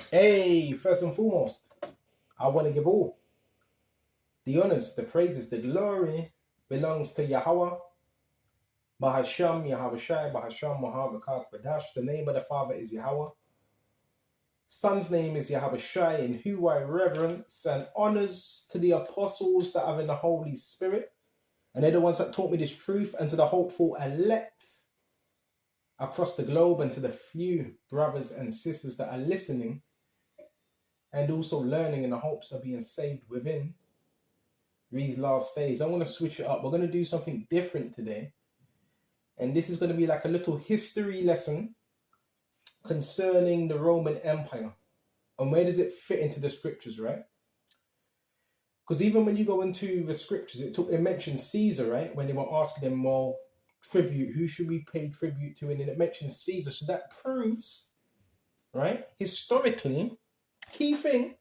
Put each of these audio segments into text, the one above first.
Hey, first and foremost, I want to give all the honors, the praises, the glory belongs to Yahweh, Bahasham, Yahweh Shai, Bahasham, Mahavakak, Badash. The name of the Father is Yahweh. Son's name is Yahweh Shai, in who I reverence and honors to the apostles that are in the Holy Spirit. And they're the ones that taught me this truth, and to the hopeful elect across the globe, and to the few brothers and sisters that are listening and also learning in the hopes of being saved within these last days. I want to switch it up. We're going to do something different today. And this is going to be like a little history lesson concerning the Roman Empire. And where does it fit into the scriptures, right? Because even when you go into the scriptures, it mentions Caesar, right? When they were asking them, well, tribute, who should we pay tribute to? And then it mentions Caesar. So that proves, right, historically, key thing,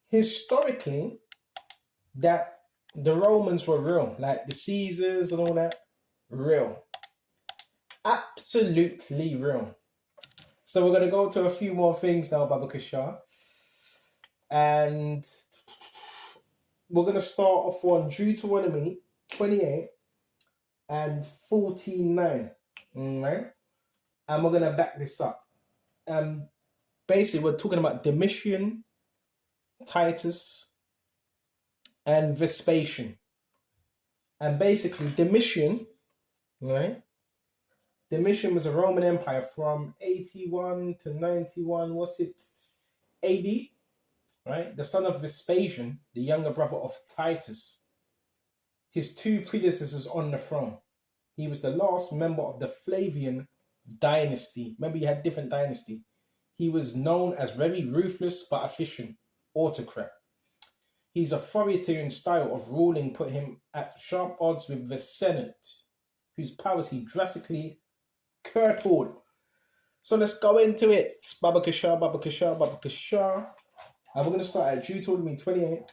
historically, that the Romans were real, like the Caesars and all that, real. Absolutely real. So we're going to go to a few more things now, Baba Kashar. And we're going to start off on Deuteronomy 28 and 49. Right? And we're going to back this up. Basically, we're talking about Domitian, Titus, and Vespasian. And basically, Domitian, right? Domitian was a Roman Empire from 81 to 91, what's it, AD, right? The son of Vespasian, the younger brother of Titus, his two predecessors on the throne. He was the last member of the Flavian dynasty. Remember, you had different dynasty. He was known as very ruthless but efficient autocrat. His authoritarian style of ruling put him at sharp odds with the Senate, whose powers he drastically curtailed. So let's go into it. Baba Kashar, Baba Kashar, Baba Kashar. And we're going to start at Deuteronomy 28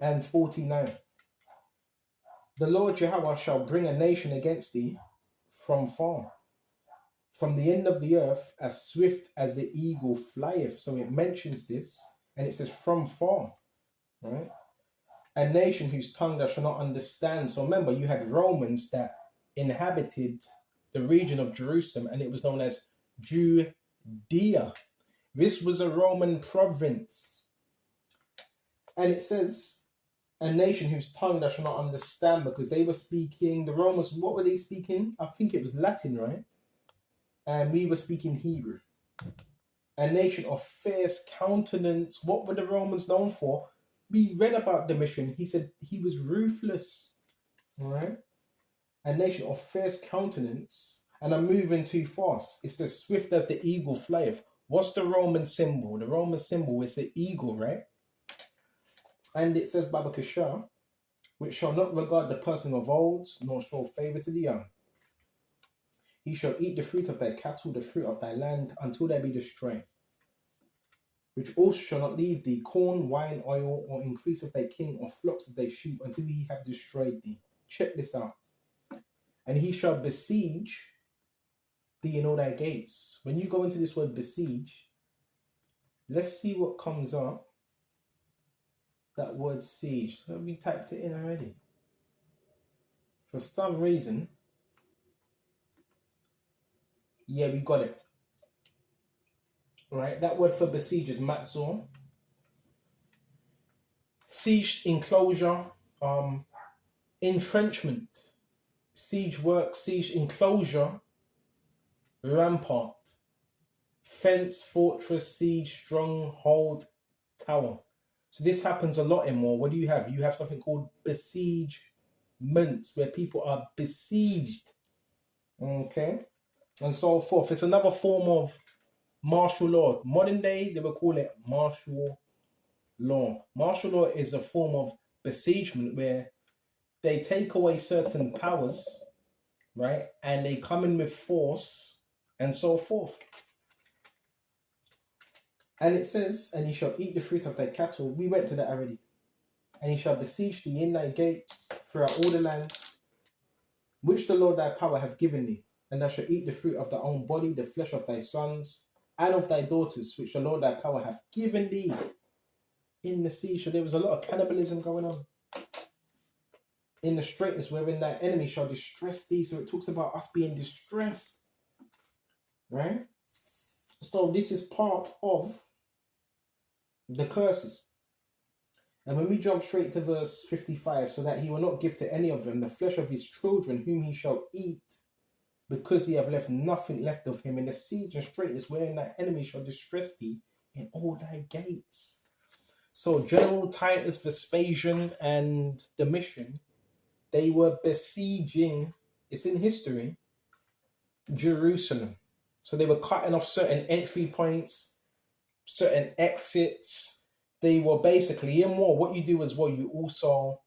and 49. The Lord Yahweh shall bring a nation against thee from far, from the end of the earth, as swift as the eagle flieth. So it mentions this, and it says from far, right? A nation whose tongue thou shalt not understand. So remember, you had Romans that inhabited the region of Jerusalem, and it was known as Judea. This was a Roman province. And it says, a nation whose tongue thou shalt not understand, because they were speaking, the Romans, what were they speaking? I think it was Latin, right? And we were speaking Hebrew. A nation of fierce countenance. What were the Romans known for? We read about Domitian. He said he was ruthless, all right? A nation of fierce countenance. And I'm moving too fast. It's as swift as the eagle flieth. What's the Roman symbol? The Roman symbol is the eagle, right? And it says, Baba Kashar, which shall not regard the person of old, nor show favor to the young. He shall eat the fruit of thy cattle, the fruit of thy land, until they be destroyed. Which also shall not leave thee corn, wine, oil, or increase of thy king, or flocks of thy sheep, until he have destroyed thee. Check this out. And he shall besiege thee in all thy gates. When you go into this word besiege, let's see what comes up. That word siege. So we typed it in already. For some reason, yeah, we got it. Right, that word for besiege is matzor. Siege, enclosure, entrenchment, siege work, siege, enclosure, rampart, fence, fortress, siege, stronghold, tower. So this happens a lot in war. What do you have? You have something called besiegements, where people are besieged, okay, and so forth. It's another form of martial law. Modern day, they will call it martial law. Martial law is a form of besiegement where they take away certain powers, right, and they come in with force and so forth. And it says, and he shall eat the fruit of thy cattle. We went to that already. And he shall besiege thee in thy gates throughout all the land, which the Lord thy power hath given thee. And thou shalt eat the fruit of thy own body, the flesh of thy sons, and of thy daughters, which the Lord thy power hath given thee in the sea. So there was a lot of cannibalism going on. In the straitness wherein thy enemy shall distress thee. So it talks about us being distressed, right? So this is part of the curses. And when we jump straight to verse 55, so that he will not give to any of them the flesh of his children whom he shall eat, because he have left nothing left of him in the siege and straitness wherein thy enemy shall distress thee in all thy gates. So General Titus, Vespasian, and Domitian, they were besieging, it's in history, Jerusalem. So they were cutting off certain entry points, certain exits. They were basically in war. What you do as well, you also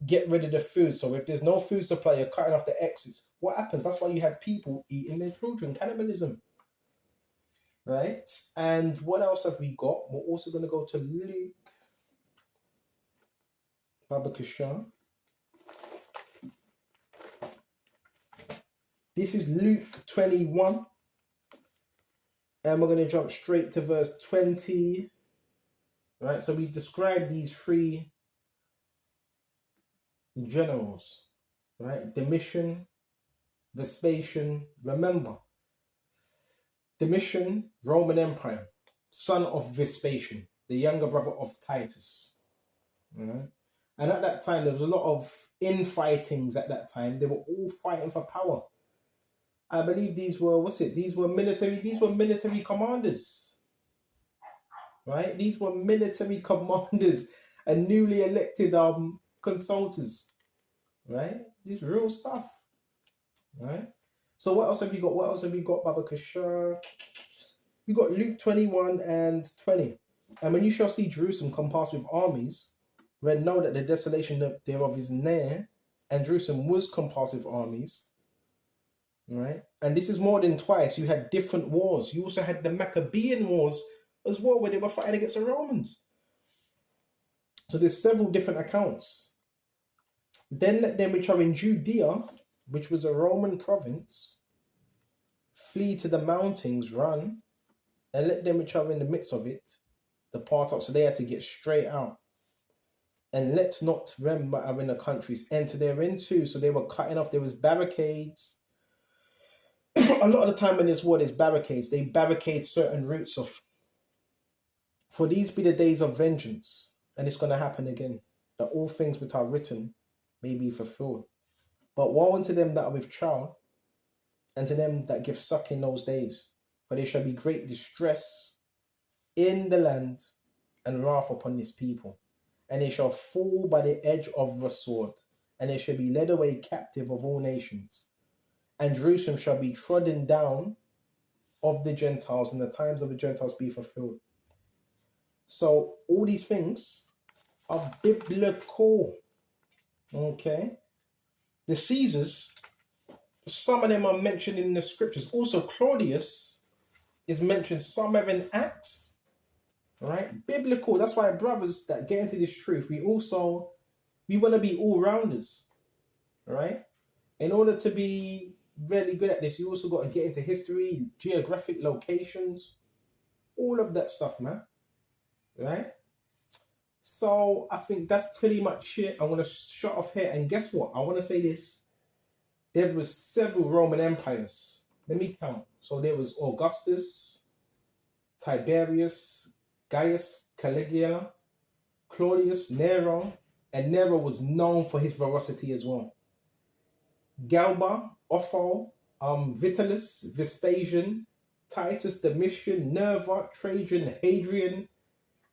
get rid of the food. So if there's no food supply, you're cutting off the exits. What happens? That's why you had people eating their children, cannibalism. Right? And what else have we got? We're also going to go to Luke. Babakasha. This is Luke 21. And we're going to jump straight to verse 20. Right? So we described these three generals. Right? Domitian, Vespasian. Remember, Domitian, Roman Empire, son of Vespasian, the younger brother of Titus. Right? And at that time, there was a lot of infightings at that time. They were all fighting for power. I believe these were, these were military commanders. Right? These were military commanders and newly elected consultants. Right? This is real stuff. Right? So what else have you got? What else have you got, Baba Kashar? You got Luke 21 and 20. And when you shall see Jerusalem compassed with armies, then know that the desolation thereof is near, and Jerusalem was compassed with armies. Right? And this is more than twice. You had different wars. You also had the Maccabean wars as well, where they were fighting against the Romans. So there's several different accounts. Then let them which are in Judea, which was a Roman province, flee to the mountains, run, and let them which are in the midst of it depart out. So they had to get straight out. And let not them that are in the countries enter therein too. So they were cutting off. There was barricades. A lot of the time in this war, there's barricades. They barricade certain routes of. For these be the days of vengeance, and it's going to happen again, that all things which are written may be fulfilled. But woe unto them that are with child, and to them that give suck in those days, for there shall be great distress in the land, and wrath upon this people. And they shall fall by the edge of the sword, and they shall be led away captive of all nations. And Jerusalem shall be trodden down of the Gentiles, and the times of the Gentiles be fulfilled. So all these things are biblical. Okay. The Caesars, some of them are mentioned in the scriptures. Also, Claudius is mentioned somewhere in Acts. Right? Biblical. That's why, brothers that get into this truth, we want to be all-rounders. Right? In order to be really good at this, you also got to get into history, geographic locations, all of that stuff, man. Right? So I think that's pretty much it. I want to shut off here. And guess what? I want to say this. There was several Roman empires. Let me count. So there was Augustus, Tiberius, Gaius, Caligula, Claudius, Nero. And Nero was known for his ferocity as well. Galba, Otho, Vitalis, Vespasian, Titus, Domitian, Nerva, Trajan, Hadrian,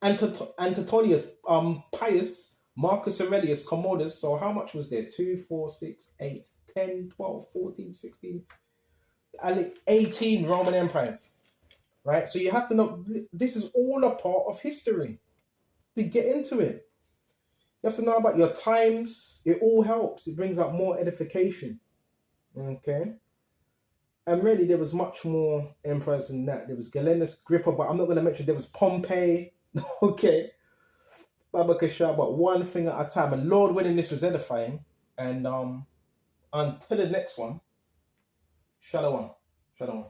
Antonius, Pius, Marcus Aurelius, Commodus. So how much was there? 2, 4, 6, 8, 10, 12, 14, 16, 18 Roman empires. Right? So you have to know, this is all a part of history. To get into it, you have to know about your times. It all helps. It brings out more edification. Okay? And really, there was much more emperors than that. There was Gallienus, Agrippa, but I'm not going to mention, there was Pompey. Okay, Baba Kasha, but one thing at a time. And Lord willing, this was edifying. And until the next one, Shalom. Shalom.